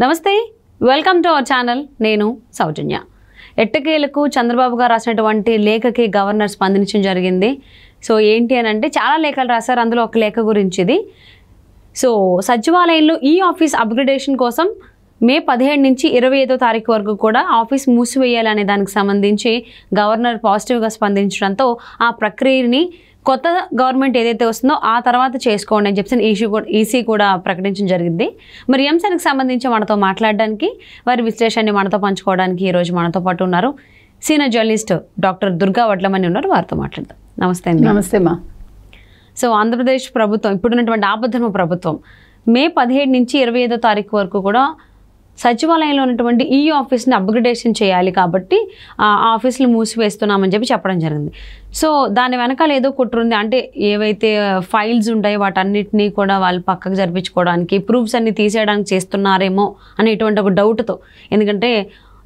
నమస్తే, welcome to our channel. నేను సౌజన్య. ఎట్టకేలకు చంద్రబాబు గారు రాసినటువంటి లేఖకి గవర్నర్ స్పందించడం జరిగింది. సో ఏంటి అని అంటే చాలా లేఖలు రాశారు. అందులో ఒక లేఖ గురించి ఇది. సో సచివాలయంలో ఈ ఆఫీస్ అప్గ్రేడేషన్ కోసం మే 17 నుంచి 25వ తారీఖు వరకు కూడా ఆఫీస్ మూసివేయాలనే దానికి సంబంధించి గవర్నర్ పాజిటివ్గా స్పందించడంతో ఆ ప్రక్రియని కొత్త గవర్నమెంట్ ఏదైతే వస్తుందో ఆ తర్వాత చేసుకోండి అని చెప్పి ఈసీ కూడా ప్రకటించడం జరిగింది. మరి ఈ అంశానికి సంబంధించి మనతో మాట్లాడడానికి, వారి విశ్లేషణని మనతో పంచుకోవడానికి ఈరోజు మనతో పాటు ఉన్నారు సీనియర్ జర్నలిస్ట్ డాక్టర్ దుర్గా వడ్లమని ఉన్నారు. వారితో మాట్లాడదాం. నమస్తే అండి. నమస్తే మా. సో ఆంధ్రప్రదేశ్ ప్రభుత్వం, ఇప్పుడున్నటువంటి ఆపద్ధర్మ ప్రభుత్వం, మే 17 నుంచి 25వ తారీఖు వరకు కూడా సచివాలయంలో ఉన్నటువంటి ఈ ఆఫీస్ని అప్గ్రేడేషన్ చేయాలి కాబట్టి ఆ ఆఫీసులు మూసివేస్తున్నామని చెప్పడం జరిగింది. సో దాని వెనకాల ఏదో కుట్రుంది. అంటే ఏవైతే ఫైల్స్ ఉంటాయో వాటన్నిటినీ కూడా వాళ్ళు పక్కకు జరిపించుకోవడానికి, ప్రూఫ్స్ అన్ని తీసేయడానికి చేస్తున్నారేమో అనేటువంటి ఒక డౌట్తో, ఎందుకంటే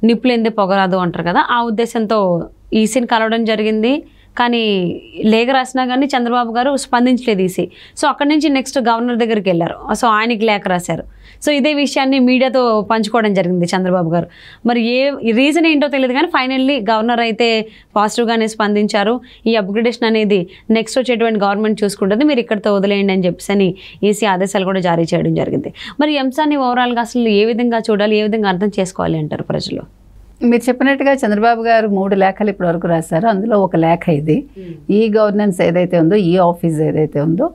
నిప్పులేందే పొగరాదు అంటారు కదా, ఆ ఉద్దేశంతో ఈసీని కలవడం జరిగింది. కానీ లేఖ రాసినా కానీ చంద్రబాబు గారు స్పందించలేదు ఈసీ. సో అక్కడి నుంచి నెక్స్ట్ గవర్నర్ దగ్గరికి వెళ్ళారు. సో ఆయనకి లేఖ రాశారు. సో ఇదే విషయాన్ని మీడియాతో పంచుకోవడం జరిగింది చంద్రబాబు గారు. మరి రీజన్ ఏంటో తెలియదు కానీ ఫైనల్లీ గవర్నర్ అయితే పాజిటివ్గానే స్పందించారు. ఈ అప్గ్రేడేషన్ అనేది నెక్స్ట్ వచ్చేటువంటి గవర్నమెంట్ చూసుకుంటుంది, మీరు ఇక్కడితో వదిలేయండి అని చెప్పేసి ఈసీ ఆదేశాలు కూడా జారీ చేయడం జరిగింది. మరి ఈ అంశాన్ని ఓవరాల్గా అసలు ఏ విధంగా చూడాలి, ఏ విధంగా అర్థం చేసుకోవాలి అంటారు ప్రజలు? మీరు చెప్పినట్టుగా చంద్రబాబు గారు 3 లేఖలు ఇప్పటి వరకు రాశారు. అందులో ఒక లేఖ ఇది. ఈ గవర్నెన్స్ ఏదైతే ఉందో, ఈ ఆఫీస్ ఏదైతే ఉందో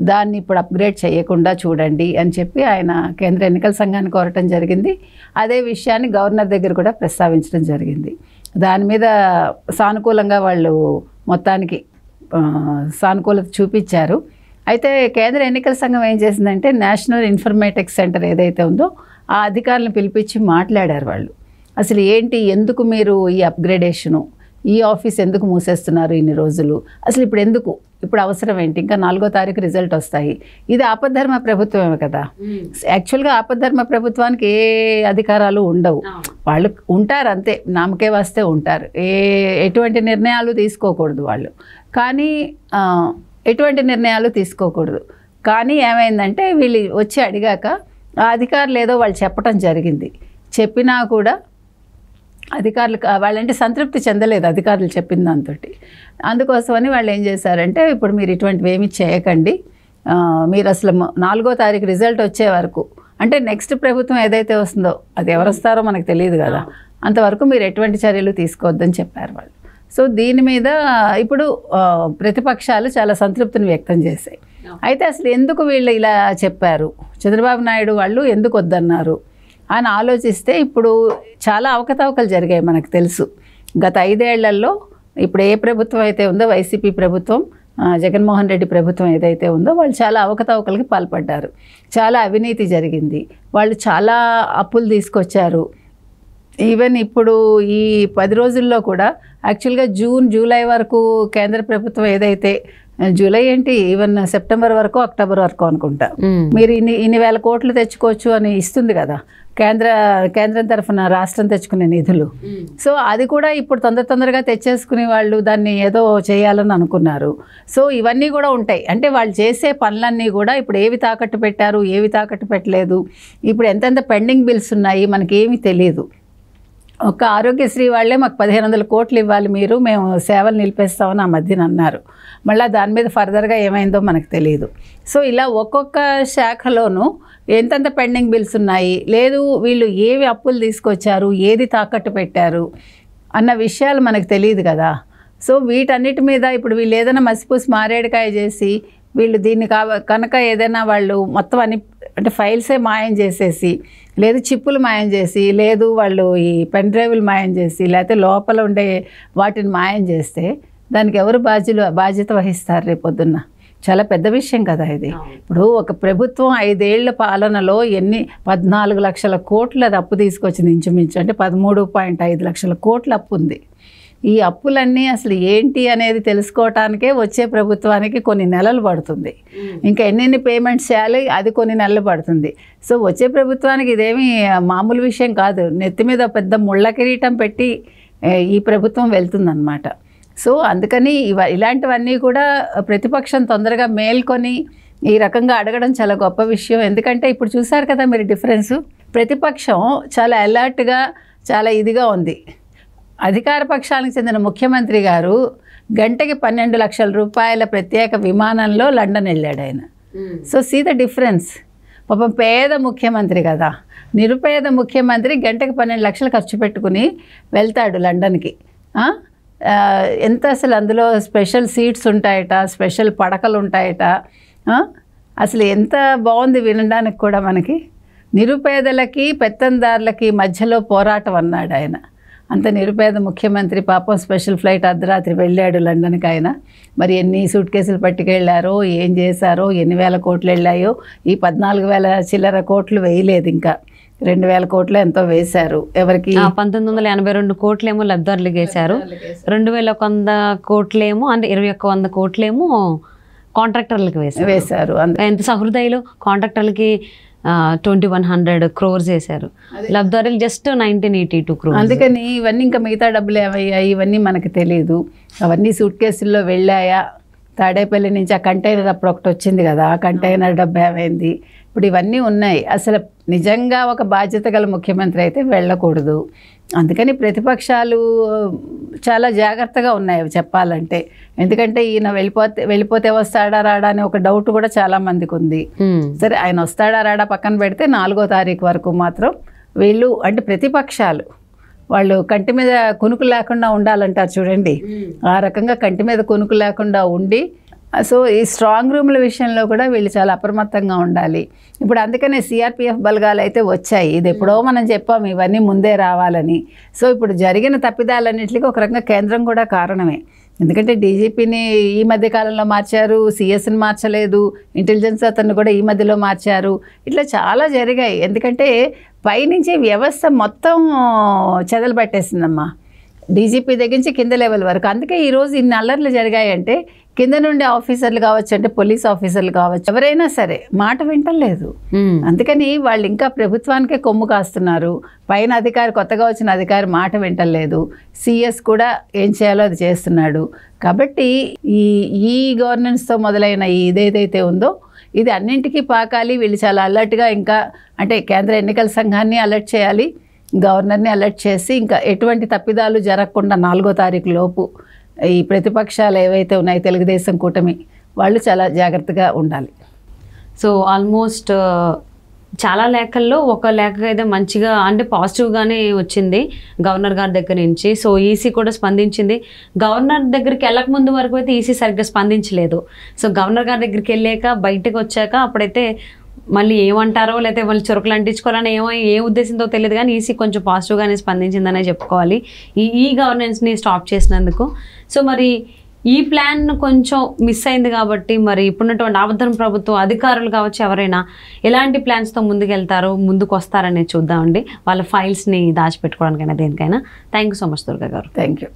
దాన్ని ఇప్పుడు అప్గ్రేడ్ చేయకుండా చూడండి అని చెప్పి ఆయన కేంద్ర ఎన్నికల సంఘాన్ని కోరటం జరిగింది. అదే విషయాన్ని గవర్నర్ దగ్గర కూడా ప్రస్తావించడం జరిగింది. దాని మీద సానుకూలంగా వాళ్ళు మొత్తానికి సానుకూలత చూపించారు. అయితే కేంద్ర ఎన్నికల సంఘం ఏం చేసిందంటే, నేషనల్ ఇన్ఫర్మేటిక్స్ సెంటర్ ఏదైతే ఉందో ఆ అధికారులను పిలిపించి మాట్లాడారు. వాళ్ళు అసలు ఏంటి, ఎందుకు మీరు ఈ అప్గ్రేడేషను, ఈ ఆఫీస్ ఎందుకు మూసేస్తున్నారు ఇన్ని రోజులు, అసలు ఇప్పుడు ఎందుకు, ఇప్పుడు అవసరం ఏంటి, ఇంకా 4వ తారీఖు రిజల్ట్ వస్తాయి, ఇది ఆపద్ధర్మ ప్రభుత్వమే కదా. యాక్చువల్గా ఆపద్ధర్మ ప్రభుత్వానికి ఏ అధికారాలు ఉండవు, వాళ్ళు ఉంటారు అంతే, నామకే వస్తే ఉంటారు, ఎటువంటి నిర్ణయాలు తీసుకోకూడదు వాళ్ళు. కానీ ఎటువంటి నిర్ణయాలు తీసుకోకూడదు. కానీ ఏమైందంటే వీళ్ళు వచ్చి అడిగాక ఆ అధికారులు ఏదో వాళ్ళు చెప్పడం జరిగింది. చెప్పినా కూడా అధికారులు వాళ్ళంటే సంతృప్తి చెందలేదు అధికారులు చెప్పిన దాంతో. అందుకోసమని వాళ్ళు ఏం చేశారంటే, ఇప్పుడు మీరు ఇటువంటివి ఏమీ చేయకండి, మీరు అసలు 4వ తారీఖు రిజల్ట్ వచ్చే వరకు, అంటే నెక్స్ట్ ప్రభుత్వం ఏదైతే వస్తుందో అది ఎవరు వస్తారో మనకు తెలియదు కదా, అంతవరకు మీరు ఎటువంటి చర్యలు తీసుకోవద్దని చెప్పారు వాళ్ళు. సో దీని మీద ఇప్పుడు ప్రతిపక్షాలు చాలా సంతృప్తిని వ్యక్తం చేశాయి. అయితే అసలు ఎందుకు వీళ్ళు ఇలా చెప్పారు, చంద్రబాబు నాయుడు వాళ్ళు ఎందుకు వద్దన్నారు అని ఆలోచిస్తే, ఇప్పుడు చాలా అవకతవకలు జరిగాయి మనకు తెలుసు. గత 5 ఏళ్లలో ఇప్పుడు ఏ ప్రభుత్వం అయితే ఉందో, వైసీపీ ప్రభుత్వం, జగన్మోహన్ రెడ్డి ప్రభుత్వం ఏదైతే ఉందో, వాళ్ళు చాలా అవకతవకలకి పాల్పడ్డారు. చాలా అవినీతి జరిగింది. వాళ్ళు చాలా అప్పులు తీసుకొచ్చారు. ఈవెన్ ఇప్పుడు ఈ 10 రోజుల్లో కూడా యాక్చువల్గా జూలై వరకు కేంద్ర ప్రభుత్వం ఏదైతే, జూలై ఏంటి, ఈవెన్ సెప్టెంబర్ వరకు, అక్టోబర్ వరకు అనుకుంటా, మీరు ఇన్ని వేల కోట్లు తెచ్చుకోవచ్చు అని ఇస్తుంది కదా కేంద్రం తరఫున రాష్ట్రం తెచ్చుకునే నిధులు. సో అది కూడా ఇప్పుడు తొందరగా తెచ్చేసుకుని వాళ్ళు దాన్ని ఏదో చేయాలని అనుకున్నారు. సో ఇవన్నీ కూడా ఉంటాయి. అంటే వాళ్ళు చేసే పనులన్నీ కూడా ఇప్పుడు ఏవి తాకట్టు పెట్టారు, ఏవి తాకట్టు పెట్టలేదు, ఇప్పుడు ఎంతెంత పెండింగ్ బిల్స్ ఉన్నాయి మనకి ఏమీ తెలియదు. ఒక ఆరోగ్యశ్రీ వాళ్ళే మాకు 1500 కోట్లు ఇవ్వాలి మీరు, మేము సేవలు నిలిపేస్తామని ఆ మధ్యన అన్నారు. మళ్ళీ దాని మీద ఫర్దర్గా ఏమైందో మనకు తెలియదు. సో ఇలా ఒక్కొక్క శాఖలోనూ ఎంతెంత పెండింగ్ బిల్స్ ఉన్నాయి, లేదు వీళ్ళు ఏవి అప్పులు తీసుకొచ్చారు, ఏది తాకట్టు పెట్టారు అన్న విషయాలు మనకు తెలియదు కదా. సో వీటన్నిటి మీద ఇప్పుడు వీళ్ళు ఏదైనా మసిపూసి మారేడుకాయ చేసి, వీళ్ళు దీన్ని కనుక ఏదైనా వాళ్ళు మొత్తం అన్ని, అంటే ఫైల్సే మాయం చేసేసి, లేదు చిప్పులు మాయం చేసి, లేదు వాళ్ళు ఈ పెన్ డ్రైవ్లు మాయం చేసి, లేకపోతే లోపల ఉండే వాటిని మాయం చేస్తే దానికి ఎవరు బాధ్యత వహిస్తారు రేపొద్దున్న? చాలా పెద్ద విషయం కదా ఇది. ఇప్పుడు ఒక ప్రభుత్వం 5 ఏళ్ల పాలనలో 14 లక్షల కోట్ల అప్పు తీసుకొచ్చింది ఇంచుమించు, అంటే 13.5 లక్షల కోట్ల అప్పు ఉంది. ఈ అప్పులన్నీ అసలు ఏంటి అనేది తెలుసుకోవటానికే వచ్చే ప్రభుత్వానికి కొన్ని నెలలు పడుతుంది. ఇంకా ఎన్ని పేమెంట్స్ చేయాలి అది కొన్ని నెలలు పడుతుంది. సో వచ్చే ప్రభుత్వానికి ఇదేమీ మామూలు విషయం కాదు. నెత్తి మీద పెద్ద ముళ్ళ కిరీటం పెట్టి ఈ ప్రభుత్వం వెళ్తుందన్నమాట. సో అందుకని ఇలాంటివన్నీ కూడా ప్రతిపక్షం తొందరగా మేల్కొని ఈ రకంగా అడగడం చాలా గొప్ప విషయం. ఎందుకంటే ఇప్పుడు చూసారు కదా మీరు డిఫరెన్సు, ప్రతిపక్షం చాలా అలర్ట్గా చాలా ఇదిగా ఉంది. అధికార పక్షానికి చెందిన ముఖ్యమంత్రి గారు గంటకి 12 లక్షల రూపాయల ప్రత్యేక విమానంలో లండన్ వెళ్ళాడు ఆయన. So see the difference. పాపం పేద ముఖ్యమంత్రి కదా, నిరుపేద ముఖ్యమంత్రి గంటకి 12 లక్షలు ఖర్చు పెట్టుకుని వెళ్తాడు లండన్కి. ఎంత అసలు అందులో స్పెషల్ సీట్స్ ఉంటాయట, స్పెషల్ పడకలు ఉంటాయట. అసలు ఎంత బాగుంది వినడానికి కూడా మనకి. నిరుపేదలకి పెత్తందారులకి మధ్యలో పోరాటం అన్నాడు ఆయన. అంత నిరుపేద ముఖ్యమంత్రి పాపం స్పెషల్ ఫ్లైట్ అర్ధరాత్రి వెళ్ళాడు లండన్కి ఆయన. మరి ఎన్ని సూట్ కేసులు పట్టుకెళ్ళారో, ఏం చేశారో, ఎన్ని వేల కోట్లు వెళ్ళాయో. ఈ 14,000 చిల్లర కోట్లు వేయలేదు, ఇంకా 2,000 కోట్లు ఎంతో వేశారు. ఎవరికి? 1982 కోట్లేమో లబ్ధిదారులకు వేశారు, 2,100 కోట్లేమో అంటే 2,100 కోట్లేమో కాంట్రాక్టర్లకు వేశారు. ఎంత సహృదయులు! కాంట్రాక్టర్లకి 2,100 crores వేశారు, లబ్ధిదారులు జస్ట్ 1982 crores. అందుకని ఇవన్నీ ఇంకా మిగతా డబ్బులు ఏమయ్యాయి ఇవన్నీ మనకు తెలియదు. అవన్నీ సూట్ కేసుల్లో వెళ్ళాయా? తాడేపల్లి నుంచి ఆ కంటైనర్ అప్పుడు ఒకటి వచ్చింది కదా, ఆ కంటైనర్ డబ్బు ఏమైంది? ఇప్పుడు ఇవన్నీ ఉన్నాయి. అసలు నిజంగా ఒక బాధ్యత గల ముఖ్యమంత్రి అయితే వెళ్ళకూడదు. అందుకని ప్రతిపక్షాలు చాలా జాగ్రత్తగా ఉన్నాయి చెప్పాలంటే. ఎందుకంటే ఈయన వెళ్ళిపోతే వస్తాడా రాడా అని ఒక డౌట్ కూడా చాలా మందికి ఉంది. సరే, ఆయన వస్తాడా రాడా పక్కన పెడితే 4వ తారీఖు వరకు మాత్రం వీళ్ళు అంటే ప్రతిపక్షాలు వాళ్ళు కంటి మీద కునుకు లేకుండా ఉండాలంటారు చూడండి, ఆ రకంగా కంటి మీద కునుకు లేకుండా ఉండి, సో ఈ స్ట్రాంగ్ రూమ్ల విషయంలో కూడా వీళ్ళు చాలా అప్రమత్తంగా ఉండాలి. ఇప్పుడు అందుకనే సిఆర్పిఎఫ్ బలగాలు అయితే వచ్చాయి. ఇది ఎప్పుడో మనం చెప్పాము ఇవన్నీ ముందే రావాలని. సో ఇప్పుడు జరిగిన తప్పిదాలన్నింటికి ఒక రకంగా కేంద్రం కూడా కారణమే. ఎందుకంటే డీజీపీని ఈ మధ్య కాలంలో మార్చారు, సిఎస్ని మార్చలేదు, ఇంటెలిజెన్స్ అతన్ని కూడా ఈ మధ్యలో మార్చారు. ఇట్లా చాలా జరిగాయి. ఎందుకంటే పైనుంచి వ్యవస్థ మొత్తం చెదలు పట్టేసిందమ్మా, డీజీపీ దగ్గర నుంచి కింద లెవెల్ వరకు. అందుకే ఈరోజు ఇన్ని అల్లర్లు జరిగాయంటే కింద నుండి ఆఫీసర్లు కావచ్చు, అంటే పోలీస్ ఆఫీసర్లు కావచ్చు, ఎవరైనా సరే మాట వింటలేదు. అందుకని వాళ్ళు ఇంకా ప్రభుత్వానికే కొమ్ము కాస్తున్నారు. పైన అధికారి, కొత్తగా వచ్చిన అధికారి మాట వింటలేదు. సిఎస్ కూడా ఏం చేయాలో అది చేస్తున్నాడు. కాబట్టి ఈ గవర్నెన్స్తో మొదలైన ఇదేదైతే ఉందో ఇది అన్నింటికీ పాకాలి. వీళ్ళు చాలా అలర్ట్గా, ఇంకా అంటే కేంద్ర ఎన్నికల సంఘాన్ని అలర్ట్ చేయాలి, గవర్నర్ని అలర్ట్ చేసి ఇంకా ఎటువంటి తప్పిదాలు జరగకుండా 4వ తారీఖు లోపు ఈ ప్రతిపక్షాలు ఏవైతే ఉన్నాయో తెలుగుదేశం కూటమి వాళ్ళు చాలా జాగ్రత్తగా ఉండాలి. సో ఆల్మోస్ట్ చాలా లేఖల్లో ఒక లేఖ అయితే మంచిగా అంటే పాజిటివ్గానే వచ్చింది గవర్నర్ గారి దగ్గర నుంచి. సో ఈసీ కూడా స్పందించింది. గవర్నర్ దగ్గరికి వెళ్ళక ముందు వరకు అయితే ఈసీ సరిగ్గా స్పందించలేదు. సో గవర్నర్ గారి దగ్గరికి వెళ్ళాక బయటకు వచ్చాక అప్పుడైతే మళ్ళీ ఏమంటారో లేకపోతే మళ్ళీ చురుకులు అంటించుకోవాలని ఏ ఉద్దేశంతో తెలియదు, కానీ ఈసీ కొంచెం పాజిటివ్గానే స్పందించిందనే చెప్పుకోవాలి ఈ గవర్నెన్స్ని స్టాప్ చేసినందుకు. సో మరి ఈ ప్లాన్ కొంచెం మిస్ అయింది కాబట్టి మరి ఇప్పుడున్నటువంటి ఆబద్ధం ప్రభుత్వం అధికారులు కావచ్చు ఎవరైనా ఎలాంటి ప్లాన్స్తో ముందుకు వస్తారనేది చూద్దామండి. వాళ్ళ ఫైల్స్ని దాచిపెట్టుకోవడానికైనా దేనికైనా. Thank you so much Durga గారు. Thank you.